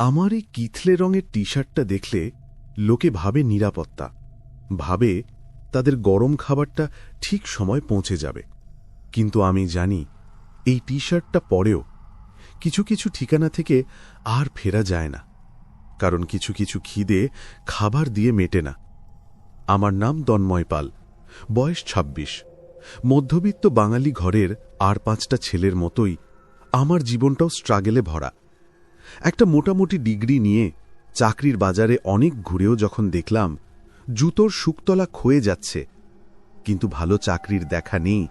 আমার এই কিথলে রঙের টি শার্টটা দেখলে লোকে ভাবে নিরাপত্তা, ভাবে তাদের গরম খাবারটা ঠিক সময় পৌঁছে যাবে। কিন্তু আমি জানি এই টি শার্টটা পরেও কিছু কিছু ঠিকানা থেকে আর ফেরা যায় না, কারণ কিছু কিছু খিদে খাবার দিয়ে মেটে না। আমার নাম তন্ময় পাল, বয়স ২৬। মধ্যবিত্ত বাঙালি ঘরের আর ৫টা ছেলের মতোই আমার জীবনটাও স্ট্রাগলে ভরা। একটা মোটামুটি ডিগ্রি নিয়ে চাকরির বাজারে অনেক ঘুরেও যখন দেখলাম জুতোর শুকতলা ক্ষয়ে যাচ্ছে, কিন্তু ভালো চাকরির দেখা নেই,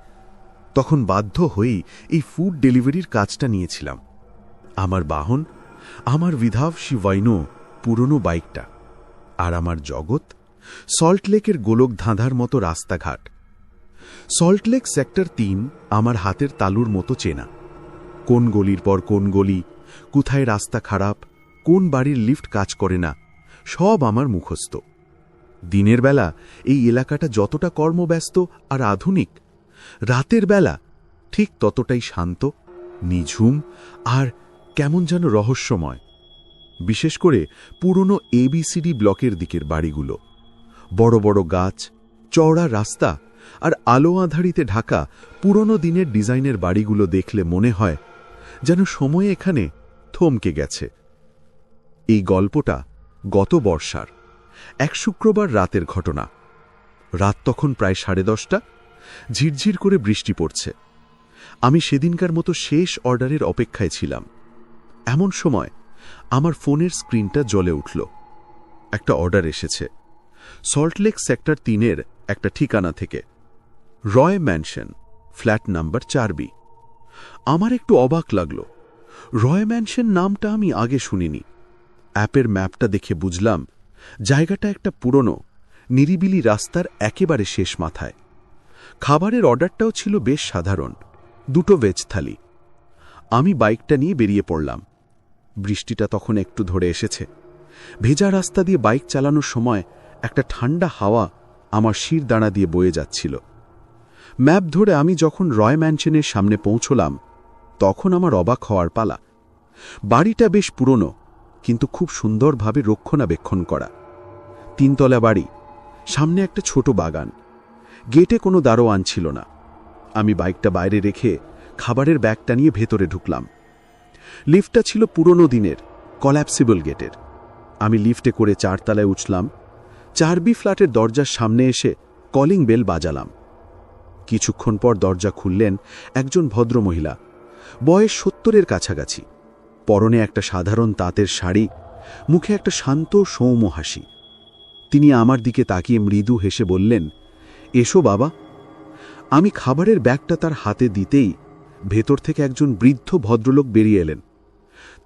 তখন বাধ্য হয়েই এই ফুড ডেলিভারির কাজটা নিয়েছিলাম। আমার বাহন আমার বিধাবসী ভাইনো পুরনো বাইকটা, আর আমার জগৎ সল্টলেকের গোলক ধাঁধার মতো রাস্তাঘাট। সল্টলেক সেক্টর ৩ আমার হাতের তালুর মতো চেনা। কোন গলির পর কোন গলি, কোথায় রাস্তা খারাপ, কোন বাড়ির লিফট কাজ করে না, সব আমার মুখস্থ। দিনের বেলা এই এলাকাটা যতটা কর্মব্যস্ত আর আধুনিক, রাতের বেলা ঠিক ততটাই শান্ত, নিঝুম আর কেমন যেন রহস্যময়। বিশেষ করে পুরনো এবিসিডি ব্লকের দিকের বাড়িগুলো, বড় বড় গাছ, চওড়া রাস্তা আর আলো আঁধারিতে ঢাকা পুরনো দিনের ডিজাইনের বাড়িগুলো দেখলে মনে হয় যেন সময় এখানে থমকে গেছে। এই গল্পটা গত বর্ষার এক শুক্রবার রাতের ঘটনা। রাত তখন প্রায় 10:30, ঝিরঝির করে বৃষ্টি পড়ছে। আমি সেদিনকার মতো শেষ অর্ডারের অপেক্ষায় ছিলাম। এমন সময় আমার ফোনের স্ক্রিনটা জ্বলে উঠল। একটা অর্ডার এসেছে সল্টলেক সেক্টর ৩-এর একটা ঠিকানা থেকে, রয় ম্যানশন, ফ্ল্যাট নাম্বার 4B। আমার একটু অবাক লাগল। রয় ম্যানশন নামটা আমি আগে শুনিনি। অ্যাপের ম্যাপটা দেখে বুঝলাম জায়গাটা একটা পুরনো নিরিবিলি রাস্তার একেবারে শেষ মাথায়। খাবারের অর্ডারটাও ছিল বেশ সাধারণ, 2টো ভেজ থালি। আমি বাইকটা নিয়ে বেরিয়ে পড়লাম। বৃষ্টিটা তখন একটু ধরে এসেছে। ভেজা রাস্তা দিয়ে বাইক চালানোর সময় একটা ঠান্ডা হাওয়া আমার শির দাঁড়া দিয়ে বয়ে যাচ্ছিল। ম্যাপ ধরে আমি যখন রয় ম্যানশনের সামনে পৌঁছলাম, তখন আমার অবাক হওয়ার পালা। বাড়িটা বেশ পুরনো, কিন্তু খুব সুন্দরভাবে রক্ষণাবেক্ষণ করা। 3তলা বাড়ি, সামনে একটা ছোট বাগান। গেটে কোনো দারোয়ান ছিল না। আমি বাইকটা বাইরে রেখে খাবারের ব্যাগটা নিয়ে ভেতরে ঢুকলাম। লিফটটা ছিল পুরনো দিনের কল্যাপসিবল গেটের। আমি লিফটে করে 4তলায় উঠলাম। 4B ফ্ল্যাটের দরজার সামনে এসে কলিং বেল বাজালাম। কিছুক্ষণ পর দরজা খুললেন একজন ভদ্রমহিলা, বয়স 70-এর কাছাকাছি। পরনে একটা সাধারণ তাঁতের শাড়ি, মুখে একটা শান্ত সৌম্য হাসি। তিনি আমার দিকে তাকিয়ে মৃদু হেসে বললেন, এসো বাবা। আমি খাবারের ব্যাগটা তার হাতে দিতেই ভেতর থেকে একজন বৃদ্ধ ভদ্রলোক বেরিয়ে এলেন।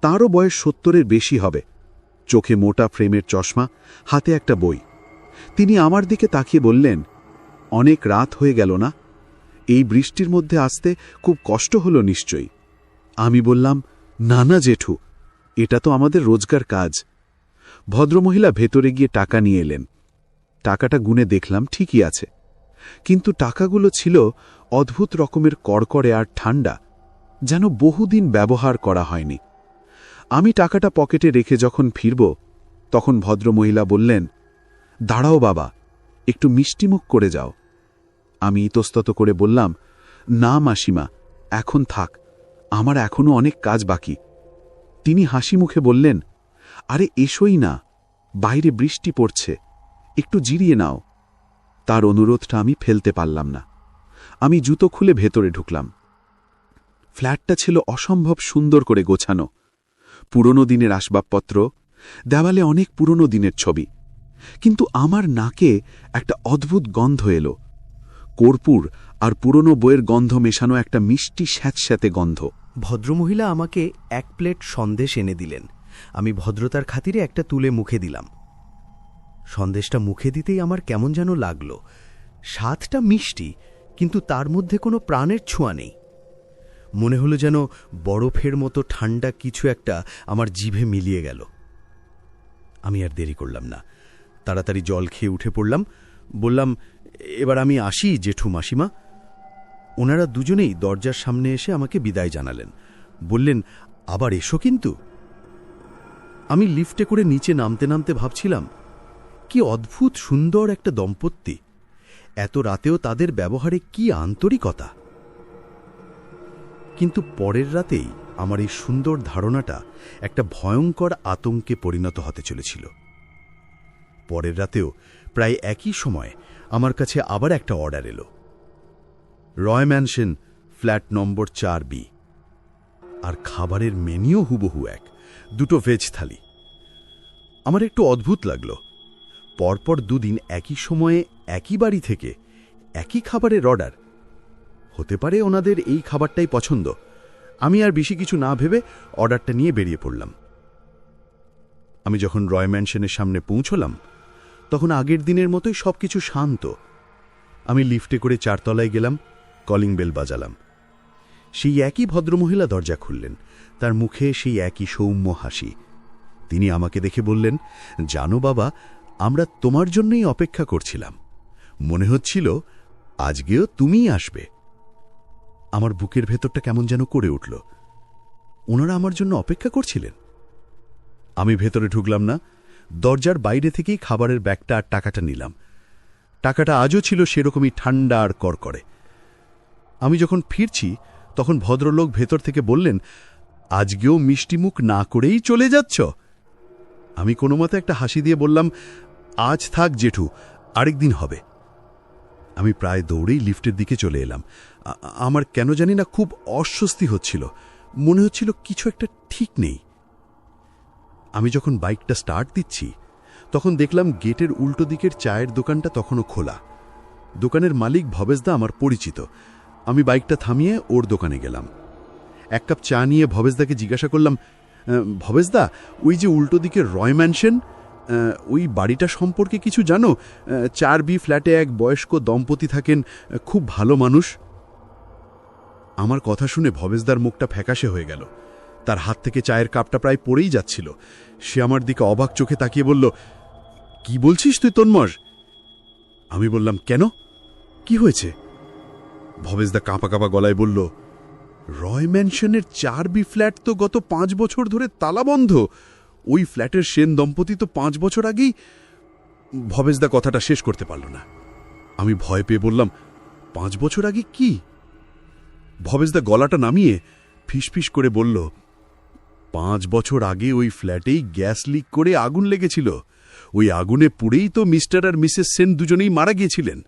তাঁরও বয়স 70-এর বেশি হবে, চোখে মোটা ফ্রেমের চশমা, হাতে একটা বই। তিনি আমার দিকে তাকিয়ে বললেন, অনেক রাত হয়ে গেল না? এই বৃষ্টির মধ্যে আসতে খুব কষ্ট হলো নিশ্চয়ই। আমি বললাম, না না জেঠু, এটা তো আমাদের রোজগার কাজ। ভদ্রমহিলা ভেতরে গিয়ে টাকা নিয়ে এলেন। টাকাটা গুনে দেখলাম ঠিকই আছে, কিন্তু টাকাগুলো ছিল অদ্ভুত রকমের কড়কড়ে আর ঠান্ডা, যেন বহুদিন ব্যবহার করা হয়নি। আমি টাকাটা পকেটে রেখে যখন ফিরব, তখন ভদ্রমহিলা বললেন, দাঁড়াও বাবা, একটু মিষ্টিমুখ করে যাও। আমি ইতস্তত করে বললাম, না মাসিমা, এখন থাক, আমার এখনো অনেক কাজ বাকি। তিনি হাসি মুখে বললেন, আরে এসোই না, বাইরে বৃষ্টি পড়ছে, একটু জিরিয়ে নাও। তার অনুরোধটা আমি ফেলতে পারলাম না। আমি জুতো খুলে ভেতরে ঢুকলাম। ফ্ল্যাটটা ছিল অসম্ভব সুন্দর করে গোছানো। পুরনো দিনের আসবাবপত্র, দেওয়ালে অনেক পুরনো দিনের ছবি। কিন্তু আমার নাকে একটা অদ্ভুত গন্ধ এলো। কর্পূর আর পুরনো বইয়ের গন্ধ মেশানো একটা মিষ্টি স্যাঁতস্যাঁতে গন্ধ। ভদ্রমহিলা আমাকে 1 প্লেট সন্দেশ এনে দিলেন। আমি ভদ্রতার খাতিরে একটা তুলে মুখে দিলাম। সন্দেশটা মুখে দিতেই আমার কেমন যেন লাগলো। স্বাদটা মিষ্টি, কিন্তু তার মধ্যে কোনো প্রাণের ছোঁয়া নেই। মনে হলো যেন বরফের মতো ঠান্ডা কিছু একটা আমার জিভে মিলিয়ে গেল। আমি আর দেরি করলাম না, তাড়াতাড়ি জল খেয়ে উঠে পড়লাম। বললাম, এবার আমি আসি জেঠু মাসিমা। ওনারা দুজনেই দরজার সামনে এসে আমাকে বিদায় জানালেন। বললেন, আবার এসো কিন্তু। আমি লিফটে করে নিচে নামতে নামতে ভাবছিলাম, কি অদ্ভুত সুন্দর একটা দম্পতি, এত রাতেও তাদের ব্যবহারে কি আন্তরিকতা। কিন্তু পরের রাতেই আমার এই সুন্দর ধারণাটা একটা ভয়ঙ্কর আতঙ্কে পরিণত হতে চলেছিল। পরের রাতেও প্রায় একই সময় আমার কাছে আবার একটা অর্ডার এলো। রয় ম্যানশন, ফ্ল্যাট নম্বর 4B। আর খাবারের মেনুও হুবহু এক, 2টো ভেজ থালি। আমার একটু অদ্ভুত লাগলো, পরপর 2 দিন একই সময়ে একই বাড়ি থেকে একই খাবারের অর্ডার। হতে পারে ওনাদের এই খাবারটাই পছন্দ। আমি আর বেশি কিছু না ভেবে অর্ডারটা নিয়ে বেরিয়ে পড়লাম। আমি যখন রয় ম্যানশনের সামনে পৌঁছলাম, তখন আগের দিনের মতোই সবকিছু শান্ত। আমি লিফটে করে 4 তলায় গেলাম, কলিং বেল বাজালাম। সেই একই ভদ্রমহিলা দরজা খুললেন, তার মুখে সেই একই সৌম্য হাসি। তিনি আমাকে দেখে বললেন, জানো বাবা, আমরা তোমার জন্যই অপেক্ষা করছিলাম। মনে হচ্ছিল আজকেও তুমিই আসবে। আমার বুকের ভেতরটা কেমন যেন করে উঠল। ওনারা আমার জন্য অপেক্ষা করছিলেন। আমি ভেতরে ঢুকলাম না, দরজার বাইরে থেকেই খাবারের ব্যাগটা আর টাকাটা নিলাম। টাকাটা আজও ছিল সেরকমই ঠান্ডা আর করকরে। আমি যখন ফিরছি, তখন ভদ্রলোক ভেতর থেকে বললেন, আজকেও মিষ্টিমুখ না করেই চলে যাচ্ছ? আমি কোনো মতে একটা হাসি দিয়ে বললাম, আজ থাক জেঠু, আরেকদিন হবে। আমি প্রায় দৌড়েই লিফটের দিকে চলে এলাম। আমার কেন জানি না খুব অস্বস্তি হচ্ছিল, মনে হচ্ছিল কিছু একটা ঠিক নেই। আমি যখন বাইকটা স্টার্ট দিচ্ছি, তখন দেখলাম গেটের উল্টো দিকের চায়ের দোকানটা তখনও খোলা। দোকানের মালিক ভবেশদা আমার পরিচিত। আমি বাইকটা থামিয়ে ওর দোকানে গেলাম। 1 কাপ চা নিয়ে ভবেশদাকে জিজ্ঞাসা করলাম, ভবেশদা, ওই যে উল্টো দিকের রয় ম্যানশন, ওই বাড়িটা সম্পর্কে কিছু জানো? 4B ফ্ল্যাটে এক বয়স্ক দম্পতি থাকেন, খুব ভালো মানুষ। আমার কথা শুনে ভবেশদার মুখটা ফ্যাকাশে হয়ে গেল। তার হাত থেকে চায়ের কাপটা প্রায় পড়েই যাচ্ছিল। সে আমার দিকে অবাক চোখে তাকিয়ে বলল, কি বলছিস তুই তন্ময়? আমি বললাম, কেন, কি হয়েছে? ভবেশদা কাঁপা কাঁপা গলায় বলল, রয় ম্যানশনের 4B ফ্ল্যাট তো গত 5 বছর ধরে তালাবন্ধ। ওই ফ্ল্যাটের সেন দম্পতি তো 5 বছর আগেই। ভবেশদা কথাটা শেষ করতে পারল না। আমি ভয় পেয়ে বললাম, 5 বছর আগে কি? ভবেশদা গলাটা নামিয়ে ফিসফিস করে বলল, 5 বছর আগে ওই ফ্ল্যাটেই গ্যাস লিক করে আগুন লেগেছিল। ওই আগুনে পুড়েই তো মিস্টার আর মিসেস সেন দুজনেই মারা গিয়েছিলেন।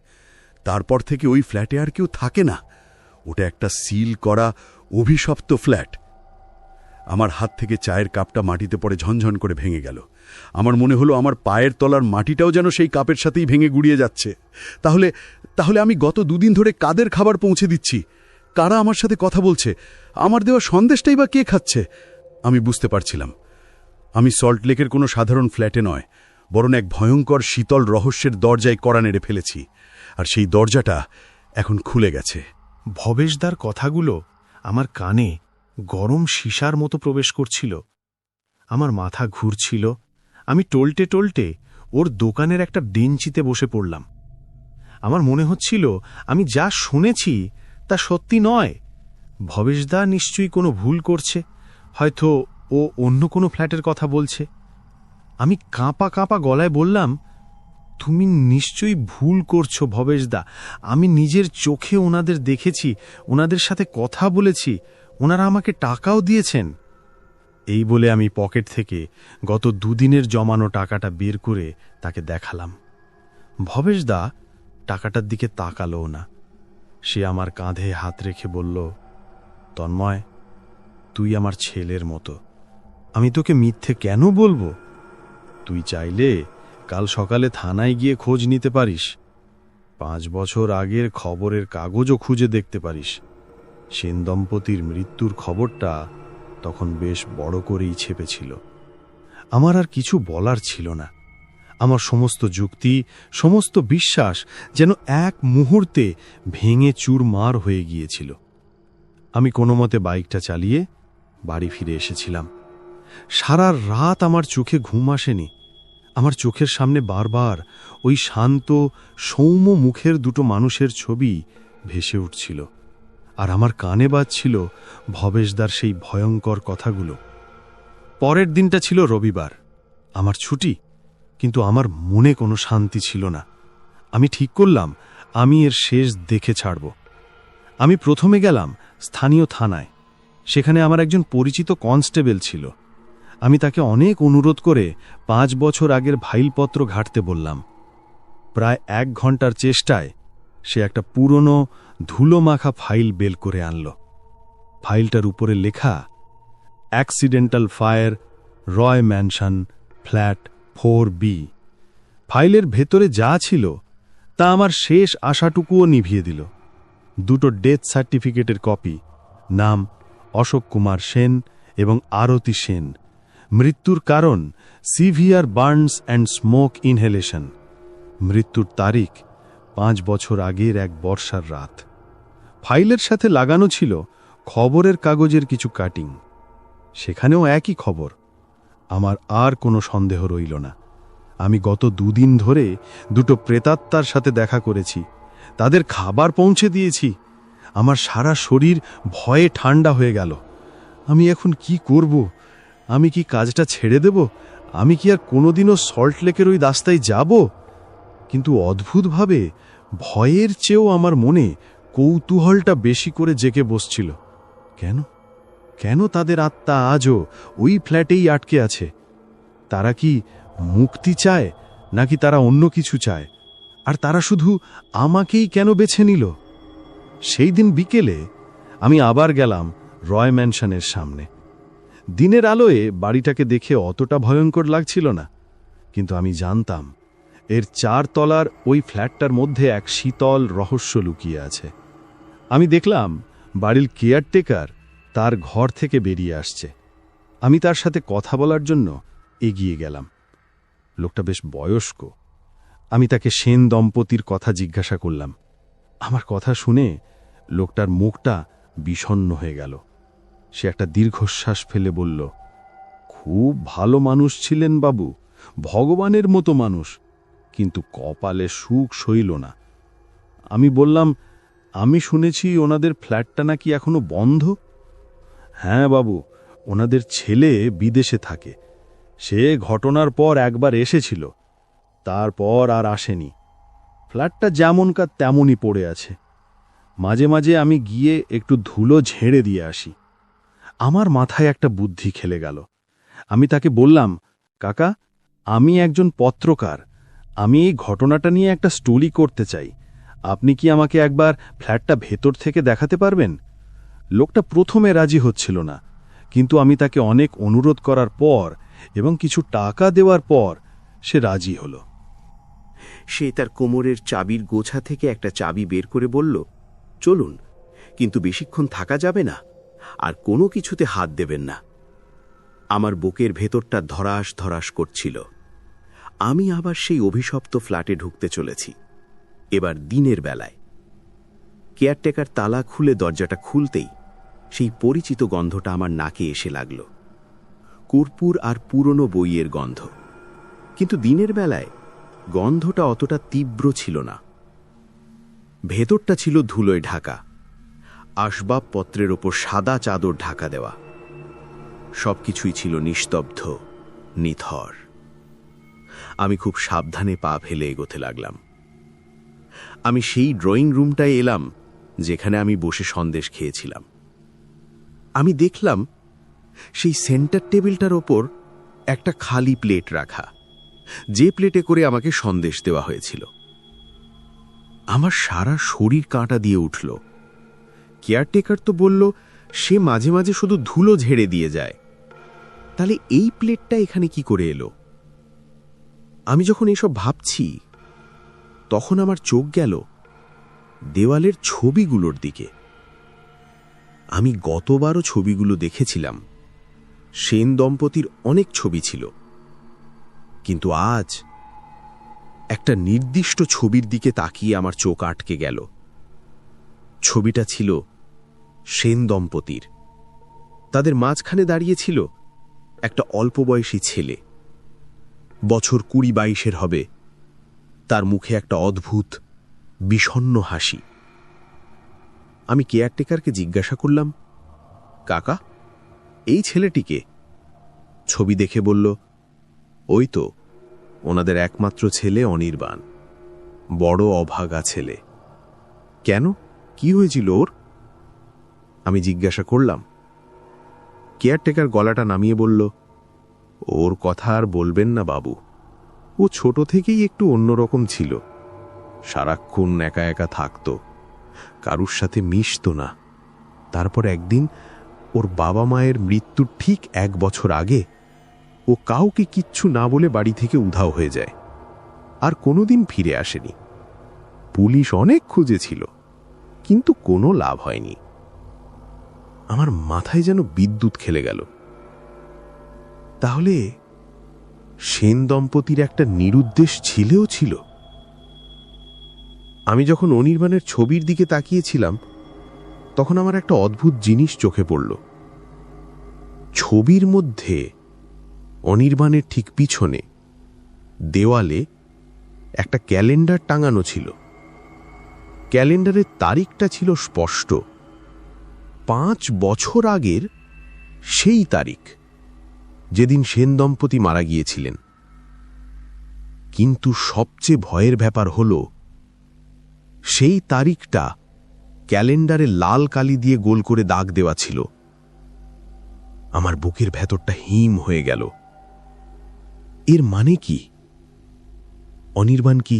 তারপর থেকে ওই ফ্ল্যাটে আর কেউ থাকে না। ওটা একটা সিল করা অভিশপ্ত ফ্ল্যাট। আমার হাত থেকে চায়ের কাপটা মাটিতে পড়ে ঝনঝন করে ভেঙে গেল। আমার মনে হলো আমার পায়ের তলার মাটিটাও যেন সেই কাপের সাথেই ভেঙে গুড়িয়ে যাচ্ছে। তাহলে তাহলে আমি গত 2 দিন ধরে কাদের খাবার পৌঁছে দিচ্ছি? কারা আমার সাথে কথা বলছে? আমার দেওয়া সন্দেশটাই বা কে খাচ্ছে? আমি বুঝতে পারছিলাম আমি সল্ট লেকের কোনো সাধারণ ফ্ল্যাটে নয়, বরং এক ভয়ঙ্কর শীতল রহস্যের দরজায় কড়া নেড়ে ফেলেছি। আর সেই দরজাটা এখন খুলে গেছে। ভবেশদার কথাগুলো আমার কানে গরম সীসার মতো প্রবেশ করছিল। আমার মাথা ঘুরছিল। আমি টলটে টলটে ওর দোকানের একটা বেঞ্চিতে বসে পড়লাম। আমার মনে হচ্ছিল আমি যা শুনেছি তা সত্যি নয়। ভবেশদা নিশ্চয়ই কোনো ভুল করছে, হয়তো ও অন্য কোনো ফ্ল্যাটের কথা বলছে। আমি কাঁপা কাঁপা গলায় বললাম, তুমি নিশ্চয়ই ভুল করছো ভবেশদা। আমি নিজের চোখে ওনাদের দেখেছি, ওনাদের সাথে কথা বলেছি, ওনারা আমাকে টাকাও দিয়েছেন। এই বলে আমি পকেট থেকে গত 2 দিনের জমানো টাকাটা বের করে তাকে দেখালাম। ভবেশদা টাকাটার দিকে তাকালো না। সে আমার কাঁধে হাত রেখে বলল, তন্ময়, তুই আমার ছেলের মতো। আমি তোকে মিথ্যে কেন বলবো? তুই চাইলে কাল সকালে থানায় গিয়ে খোঁজ নিতে পারিস। 5 বছর আগের খবরের কাগজও খুঁজে দেখতে পারিস। সেন দম্পতির মৃত্যুর খবরটা তখন বেশ বড় করেই ছেপেছিল। আমার আর কিছু বলার ছিল না। আমার সমস্ত যুক্তি, সমস্ত বিশ্বাস যেন এক মুহূর্তে ভেঙে চুরমার হয়ে গিয়েছিল। আমি কোনো মতে বাইকটা চালিয়ে বাড়ি ফিরে এসেছিলাম। সারা রাত আমার চোখে ঘুম আসেনি। আমার চোখের সামনে বারবার ওই শান্ত সৌম্য মুখের 2টো মানুষের ছবি ভেসে উঠছিল, আর আমার কানে বাজছিল ভবেশদার সেই ভয়ঙ্কর কথাগুলো। পরের দিনটা ছিল রবিবার, আমার ছুটি, কিন্তু আমার মনে কোনো শান্তি ছিল না। আমি ঠিক করলাম আমি এর শেষ দেখে ছাড়ব। আমি প্রথমে গেলাম স্থানীয় থানায়। সেখানে আমার একজন পরিচিত কনস্টেবল ছিল। আমি তাকে অনেক অনুরোধ করে 5 বছর আগের ফাইলপত্র ঘাঁটতে বললাম। প্রায় 1 ঘন্টার চেষ্টায় সে একটা পুরনো ধুলোমাখা ফাইল বের করে আনল। ফাইলটার উপরে লেখা, অ্যাক্সিডেন্টাল ফায়ার, রয় ম্যানশন, ফ্ল্যাট 4B। ফাইলের ভেতরে যা ছিল তা আমার শেষ আশাটুকুও নিভিয়ে দিল। 2টো ডেথ সার্টিফিকেটের কপি, নাম অশোক কুমার সেন এবং আরতি সেন। মৃত্যুর কারণ severe burns and smoke inhalation. মৃত্যুর তারিখ 5 বছর আগের এক বর্ষার রাত। ফাইলের সাথে লাগানো ছিল খবরের কাগজের কিছু কাটিং। সেখানেও একই খবর। আমার আর কোনো সন্দেহ রইল না। আমি গত 2 দিন ধরে 2টো প্রেতাত্মার সাথে দেখা করেছি, তাদের খাবার পৌঁছে দিয়েছি। আমার সারা শরীর ভয়ে ঠান্ডা হয়ে গেল। আমি এখন কি করব? আমি কি কাজটা ছেড়ে দেব? আমি কি আর কোনোদিনও সল্ট লেকের ওই রাস্তায় যাব? কিন্তু অদ্ভুতভাবে ভয়ের চেয়েও আমার মনে কৌতূহলটা বেশি করে জেগে বসছিল। কেন কেন তাদের আত্মা আজও ওই ফ্ল্যাটেই আটকে আছে? তারা কি মুক্তি চায়, নাকি তারা অন্য কিছু চায়? আর তারা শুধু আমাকেই কেন বেছে নিল? সেই দিন বিকেলে আমি আবার গেলাম রয় ম্যানশনের সামনে। দিনের আলোয় বাড়িটাকে দেখে অতটা ভয়ঙ্কর লাগছিল না, কিন্তু আমি জানতাম এর 4 তলার ওই ফ্ল্যাটটার মধ্যে এক শীতল রহস্য লুকিয়ে আছে। আমি দেখলাম বাড়ির কেয়ারটেকার তার ঘর থেকে বেরিয়ে আসছে। আমি তার সাথে কথা বলার জন্য এগিয়ে গেলাম। লোকটা বেশ বয়স্ক। আমি তাকে সেন দম্পতির কথা জিজ্ঞাসা করলাম। আমার কথা শুনে লোকটার মুখটা বিষণ্ণ হয়ে গেল। সে একটা দীর্ঘশ্বাস ফেলে বলল, খুব ভালো মানুষ ছিলেন বাবু, ভগবানের মতো মানুষ, কিন্তু কপালে সুখ সইল না। আমি বললাম, আমি শুনেছি ওনাদের ফ্ল্যাটটা নাকি এখনো বন্ধ। হ্যাঁ বাবু, ওনাদের ছেলে বিদেশে থাকে। সে ঘটনার পর একবার এসেছিল, তারপর আর আসেনি। ফ্ল্যাটটা যেমনকার তেমনই পড়ে আছে। মাঝে মাঝে আমি গিয়ে একটু ধুলো ঝেড়ে দিয়ে আসি। আমার মাথায় একটা বুদ্ধি খেলে গেল। আমি তাকে বললাম, কাকা, আমি একজন পত্রকার। আমি এই ঘটনাটা নিয়ে একটা স্টোরি করতে চাই। আপনি কি আমাকে একবার ফ্ল্যাটটা ভেতর থেকে দেখাতে পারবেন? লোকটা প্রথমে রাজি হচ্ছিল না, কিন্তু আমি তাকে অনেক অনুরোধ করার পর এবং কিছু টাকা দেওয়ার পর সে রাজি হল। সে তার কোমরের চাবির গোছা থেকে একটা চাবি বের করে বলল, চলুন, কিন্তু বেশিক্ষণ থাকা যাবে না, আর কোনো কিছুতে হাত দেবেন না। আমার বুকের ভেতরটা ধরাস ধরাস করছিল। আমি আবার সেই অভিশপ্ত ফ্ল্যাটে ঢুকতে চলেছি, এবার দিনের বেলায়। কেয়ারটেকার তালা খুলে দরজাটা খুলতেই সেই পরিচিত গন্ধটা আমার নাকে এসে লাগল। কর্পূর আর পুরনো বইয়ের গন্ধ, কিন্তু দিনের বেলায় গন্ধটা অতটা তীব্র ছিল না। ভেতরটা ছিল ধুলোয় ঢাকা, আসবাবপত্রের ওপর সাদা চাদর ঢাকা দেওয়া। সবকিছুই ছিল নিস্তব্ধ, নিথর। আমি খুব সাবধানে পা ফেলে এগোতে লাগলাম। আমি সেই ড্রয়িং রুমটায় এলাম যেখানে আমি বসে সন্দেশ খেয়েছিলাম। আমি দেখলাম সেই সেন্টার টেবিলটার ওপর একটা খালি প্লেট রাখা, যে প্লেটে করে আমাকে সন্দেশ দেওয়া হয়েছিল। আমার সারা শরীর কাঁটা দিয়ে উঠল। কেয়ারটেকার তো বলল সে মাঝে মাঝে শুধু ধুলো ঝেড়ে দিয়ে যায়, তাহলে এই প্লেটটা এখানে কি করে এলো? আমি যখন এসব ভাবছি, তখন আমার চোখ গেল দেওয়ালের ছবিগুলোর দিকে। আমি গতবারও ছবিগুলো দেখেছিলাম। সেন দম্পতির অনেক ছবি ছিল, কিন্তু আজ একটা নির্দিষ্ট ছবির দিকে তাকিয়ে আমার চোখ আটকে গেল। ছবিটা ছিল সেন দম্পতির। তাদের মাঝখানে দাঁড়িয়ে ছিল একটা অল্প বয়সী ছেলে, বছর 20-22 হবে। তার মুখে একটা অদ্ভুত বিষণ্ণ হাসি। আমি কেয়ারটেকারকে জিজ্ঞাসা করলাম, কাকা, এই ছেলেটিকে? ছবি দেখে বলল, ওই তো ওনাদের একমাত্র ছেলে অনির্বাণ, বড় অভাগা ছেলে। কেন, কি হয়েছিল ওর? আমি জিজ্ঞাসা করলাম। কেয়ারটেকার গলাটা নামিয়ে বলল, ওর কথা আর বলবেন না বাবু, ও ছোট থেকেই একটু অন্যরকম ছিল। সারাক্ষণ একা একা থাকত, কারুর সাথে মিশত না। তারপর একদিন ওর বাবা মায়ের মৃত্যুর ঠিক 1 বছর আগে ও কাউকে কিচ্ছু না বলে বাড়ি থেকে উধাও হয়ে যায়, আর কোনোদিন ফিরে আসেনি। পুলিশ অনেক খুঁজেছিল, কিন্তু কোনো লাভ হয়নি। আমার মাথায় যেন বিদ্যুৎ খেলে গেল। তাহলে সেন দম্পতির একটা নিরুদ্দেশ ছিলেও ছিল। আমি যখন অনির্বাণের ছবির দিকে তাকিয়েছিলাম, তখন আমার একটা অদ্ভুত জিনিস চোখে পড়ল। ছবির মধ্যে অনির্বাণের ঠিক পিছনে দেওয়ালে একটা ক্যালেন্ডার টাঙানো ছিল। ক্যালেন্ডারের তারিখটা ছিল স্পষ্ট, 5 বছর আগের সেই তারিখ, যেদিন সেন দম্পতি মারা গিয়েছিলেন। কিন্তু সবচেয়ে ভয়ের ব্যাপার হল, সেই তারিখটা ক্যালেন্ডারে লাল কালি দিয়ে গোল করে দাগ দেওয়া ছিল। আমার বুকের ভেতরটা হিম হয়ে গেল। এর মানে কি? অনির্বাণ কি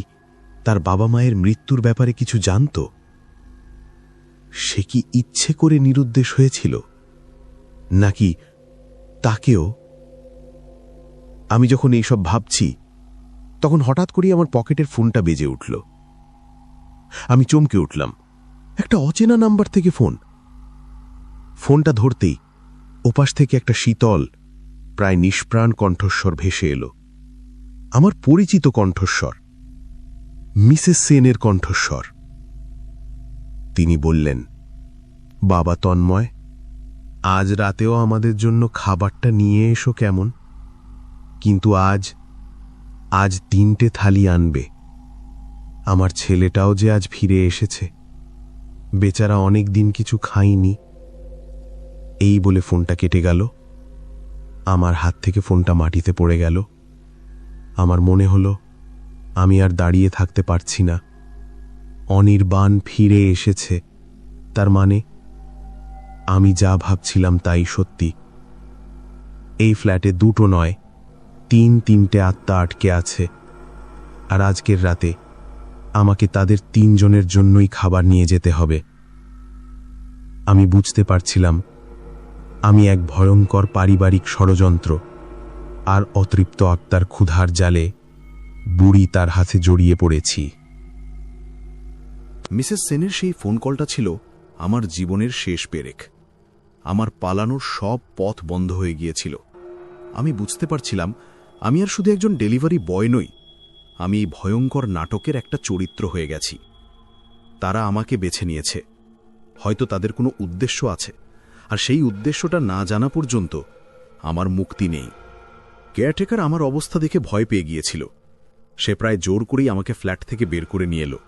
তার বাবা মায়ের মৃত্যুর ব্যাপারে কিছু জানত? সে কি ইচ্ছে করে নিরুদ্দেশ হয়েছিল, নাকি তাকেও? আমি যখন এইসব ভাবছি, তখন হঠাৎ করেই আমার পকেটের ফোনটা বেজে উঠল। আমি চমকে উঠলাম। একটা অচেনা নাম্বার থেকে ফোন। ফোনটা ধরতেই ওপাশ থেকে একটা শীতল, প্রায় নিষ্প্রাণ কণ্ঠস্বর ভেসে এলো। আমার পরিচিত কণ্ঠস্বর, মিসেস সেনের কণ্ঠস্বর। তিনি বললেন, বাবা তন্ময়, আজ রাতেও আমাদের জন্য খাবারটা নিয়ে এসো কেমন? কিন্তু আজ 3টে থালি আনবে। আমার ছেলেটাও যে আজ ফিরে এসেছে, বেচারা অনেক দিন কিছু খায়নি। এই বলে ফোনটা কেটে গেল। আমার হাত থেকে ফোনটা মাটিতে পড়ে গেল। আমার মনে হলো আমি আর দাঁড়িয়ে থাকতে পারছি না। অনির্বাণ ফিরে এসেছে, তার মানে আমি যা ভাবছিলাম তাই সত্যি। এই ফ্ল্যাটে 2টো নয়, 3টে আত্মা আটকে আছে, আর আজকের রাতে আমাকে তাদের 3 জনের জন্যই খাবার নিয়ে যেতে হবে। আমি বুঝতে পারছিলাম আমি এক ভয়ঙ্কর পারিবারিক ষড়যন্ত্র আর অতৃপ্ত আত্মার ক্ষুধার জালে বুড়ি তার হাতে জড়িয়ে পড়েছি। মিসেস সেনের সেই ফোন কলটা ছিল আমার জীবনের শেষ পেরেক। আমার পালানোর সব পথ বন্ধ হয়ে গিয়েছিল। আমি বুঝতে পারছিলাম আমি আর শুধু একজন ডেলিভারি বয় নই, আমি এই ভয়ঙ্কর নাটকের একটা চরিত্র হয়ে গেছি। তারা আমাকে বেছে নিয়েছে, হয়তো তাদের কোনো উদ্দেশ্য আছে, আর সেই উদ্দেশ্যটা না জানা পর্যন্ত আমার মুক্তি নেই। কেয়ারটেকার আমার অবস্থা দেখে ভয় পেয়ে গিয়েছিল। সে প্রায় জোর করেই আমাকে ফ্ল্যাট থেকে বের করে নিয়ে এলো।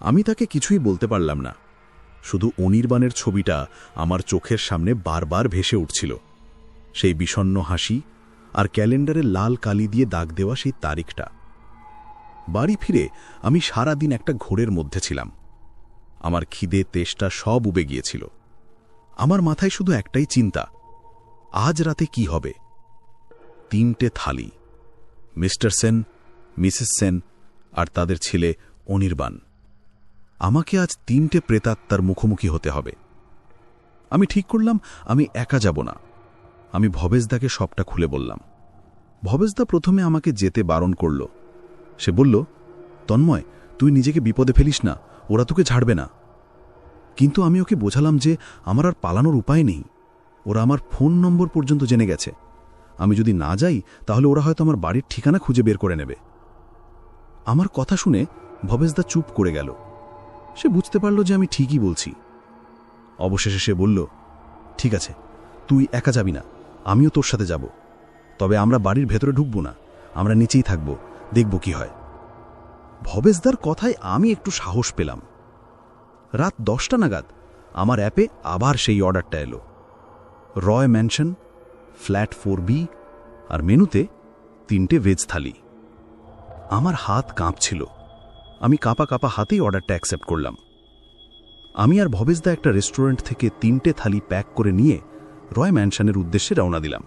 আমি তাকে কিছুই বলতে পারলাম না, শুধু অনির্বাণের ছবিটা আমার চোখের সামনে বারবার ভেসে উঠছিল। সেই বিষণ্ণ হাসি আর ক্যালেন্ডারে লাল কালি দিয়ে দাগ দেওয়া সেই তারিখটা। বাড়ি ফিরে আমি সারা দিন একটা ঘোরের মধ্যে ছিলাম। আমার খিদে তেষ্টা সব উবে গিয়েছিল। আমার মাথায় শুধু একটাই চিন্তা, আজ রাতে কি হবে? 3টে থালি, মিস্টার সেন, মিসেস সেন আর তাদের ছেলে অনির্বাণ। আমাকে আজ 3টে প্রেতাত্মার মুখোমুখি হতে হবে। আমি ঠিক করলাম আমি একা যাব না। আমি ভবেশদাকে সবটা খুলে বললাম। ভবেশদা প্রথমে আমাকে যেতে বারণ করল। সে বলল, তন্ময়, তুই নিজেকে বিপদে ফেলিস না, ওরা তোকে ছাড়বে না। কিন্তু আমি ওকে বোঝালাম যে আমার আর পালানোর উপায় নেই। ওরা আমার ফোন নম্বর পর্যন্ত জেনে গেছে। আমি যদি না যাই তাহলে ওরা হয়তো আমার বাড়ির ঠিকানা খুঁজে বের করে নেবে। আমার কথা শুনে ভবেশদা চুপ করে গেল। সে বুঝতে পারল যে আমি ঠিকই বলছি। অবশেষে সে বলল, ঠিক আছে, তুই একা যাবি না, আমিও তোর সাথে যাব। তবে আমরা বাড়ির ভেতরে ঢুকব না, আমরা নিচেই থাকব, দেখব কি হয়। ভবেশদার কথায় আমি একটু সাহস পেলাম। রাত 10টা নাগাদ আমার অ্যাপে আবার সেই অর্ডারটা এলো। রয় ম্যানশন, ফ্ল্যাট 4B, আর মেনুতে 3টে ভেজ থালি। আমার হাত কাঁপছিল। আমি কাঁপা কাঁপা হাতেই অর্ডারটা অ্যাকসেপ্ট করলাম। আমি আর ভবেশদা একটা রেস্টুরেন্ট থেকে 3টে থালি প্যাক করে নিয়ে রয় ম্যানশনের উদ্দেশ্যে রওনা দিলাম।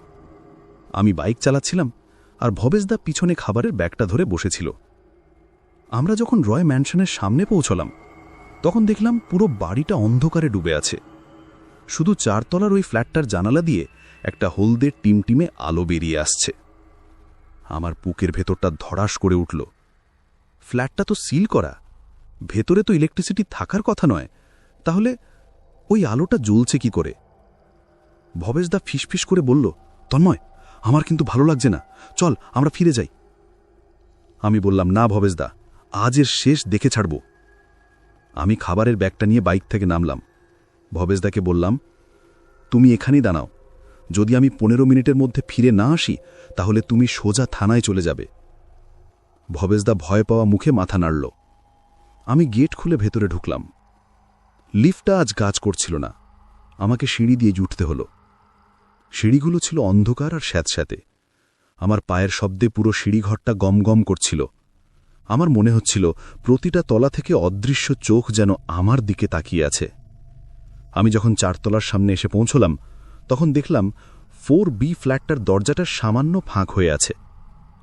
আমি বাইক চালাচ্ছিলাম আর ভবেশদা পিছনে খাবারের ব্যাগটা ধরে বসেছিল। আমরা যখন রয় ম্যানশনের সামনে পৌঁছলাম তখন দেখলাম পুরো বাড়িটা অন্ধকারে ডুবে আছে। শুধু 4 তলার ওই ফ্ল্যাটটার জানালা দিয়ে একটা হলদে টিমটিমে আলো বেরিয়ে আসছে। আমার বুকের ভেতরটা ধড়াস করে উঠল। ফ্ল্যাটটা তো সিল করা, ভেতরে তো ইলেকট্রিসিটি থাকার কথা নয়, তাহলে ওই আলোটা জ্বলছে কি করে? ভবেশদা ফিসফিস করে বলল, তন্ময়, আমার কিন্তু ভালো লাগছে না, চল আমরা ফিরে যাই। আমি বললাম, না ভবেশদা, আজের শেষ দেখে ছাড়ব। আমি খাবারের ব্যাগটা নিয়ে বাইক থেকে নামলাম। ভবেশদাকে বললাম, তুমি এখানেই দাঁড়াও, যদি আমি 15 মিনিটের মধ্যে ফিরে না আসি তাহলে তুমি সোজা থানায় চলে যাবে। ভবেশদা ভয় পাওয়া মুখে মাথা নাড়ল। আমি গেট খুলে ভেতরে ঢুকলাম। লিফটটা আজ কাজ করছিল না, আমাকে সিঁড়ি দিয়ে উঠতে হলো। সিঁড়িগুলো ছিল অন্ধকার আর স্যাঁতস্যাঁতে। আমার পায়ের শব্দে পুরো সিঁড়িঘরটা গমগম করছিল। আমার মনে হচ্ছিল প্রতিটা তলা থেকে অদৃশ্য চোখ যেন আমার দিকে তাকিয়ে আছে। আমি যখন 4 তলার সামনে এসে পৌঁছলাম তখন দেখলাম 4B ফ্ল্যাটটার দরজাটা সামান্য ফাঁক হয়ে আছে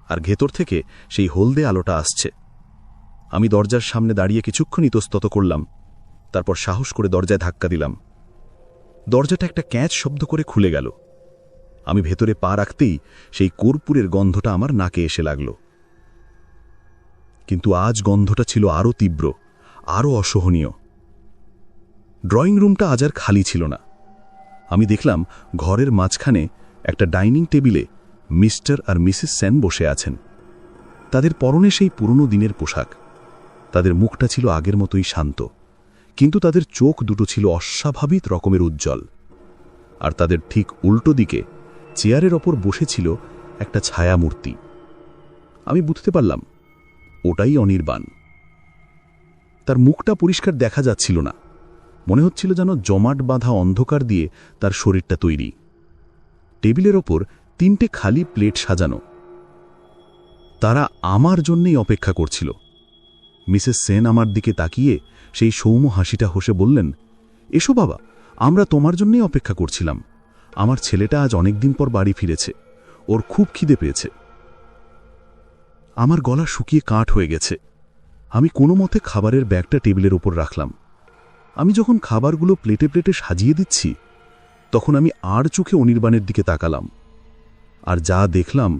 আর ভেতর থেকে সেই হলদে আলোটা আসছে। আমি দরজার সামনে দাঁড়িয়ে কিছুক্ষণ ইতস্তত করলাম, তারপর সাহস করে দরজায় ধাক্কা দিলাম। দরজাটা একটা ক্যাঁচ শব্দ করে খুলে গেল। আমি ভেতরে পা রাখতেই সেই কর্পূরের গন্ধটা আমার নাকে এসে লাগল। কিন্তু আজ গন্ধটা ছিল আরও তীব্র, আরও অসহনীয়। ড্রয়িং রুমটা আজ আর খালি ছিল না। আমি দেখলাম ঘরের মাঝখানে একটা ডাইনিং টেবিলে মিস্টার আর মিসেস সেন বসে আছেন। তাদের পরনে সেই পুরনো দিনের পোশাক। তাদের মুখটা ছিল আগের মতোই শান্ত, কিন্তু তাদের চোখ দুটো ছিল অস্বাভাবিক রকমের উজ্জ্বল। আর তাদের ঠিক উল্টো দিকে চেয়ারের ওপর বসেছিল একটা ছায়ামূর্তি। আমি বুঝতে পারলাম ওটাই অনির্বাণ। তার মুখটা পরিষ্কার দেখা যাচ্ছিল না, মনে হচ্ছিল যেন জমাট বাঁধা অন্ধকার দিয়ে তার শরীরটা তৈরি। টেবিলের ওপর 3টে খালি প্লেট সাজানো। তারা আমার জন্যই অপেক্ষা করছিল। মিসেস সেন আমার দিকে তাকিয়ে সেই সৌম্য হাসিটা হেসে বললেন, এসো বাবা, আমরা তোমার জন্যই অপেক্ষা করছিলাম। আমার ছেলেটা আজ অনেকদিন পর বাড়ি ফিরেছে, ওর খুব খিদে পেয়েছে। আমার গলা শুকিয়ে কাঠ হয়ে গেছে। আমি কোনো মতে খাবারের ব্যাগটা টেবিলের ওপর রাখলাম। আমি যখন খাবারগুলো প্লেটে প্লেটে সাজিয়ে দিচ্ছি তখন আমি আর চোখে অনির্বাণের দিকে তাকালাম, আর যা দেখলাম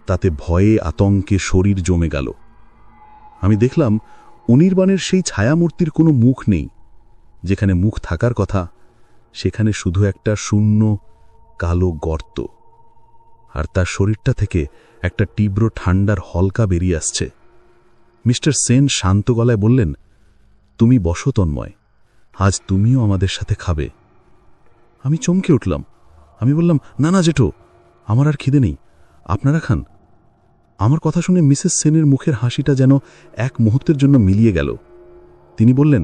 তাতে ভয়ে আতঙ্কে শরীর জমে গেল। আমি দেখলাম অনির্বাণের সেই ছায়ামূর্তির কোনো মুখ নেই। যেখানে মুখ থাকার কথা সেখানে শুধু একটা শূন্য কালো গর্ত, আর তার শরীরটা থেকে একটা তীব্র ঠান্ডার হলকা বেরিয়ে আসছে। মিস্টার সেন শান্ত গলায় বললেন, তুমি বসো তন্ময়, আজ তুমিও আমাদের সাথে খাবে। আমি চমকে উঠলাম। আমি বললাম, না না জেঠো, আমার আর খিদে নেই, আপনারা খান। আমার কথা শুনে মিসেস সেনের মুখের হাসিটা যেন এক মুহূর্তের জন্য মিলিয়ে গেল। তিনি বললেন,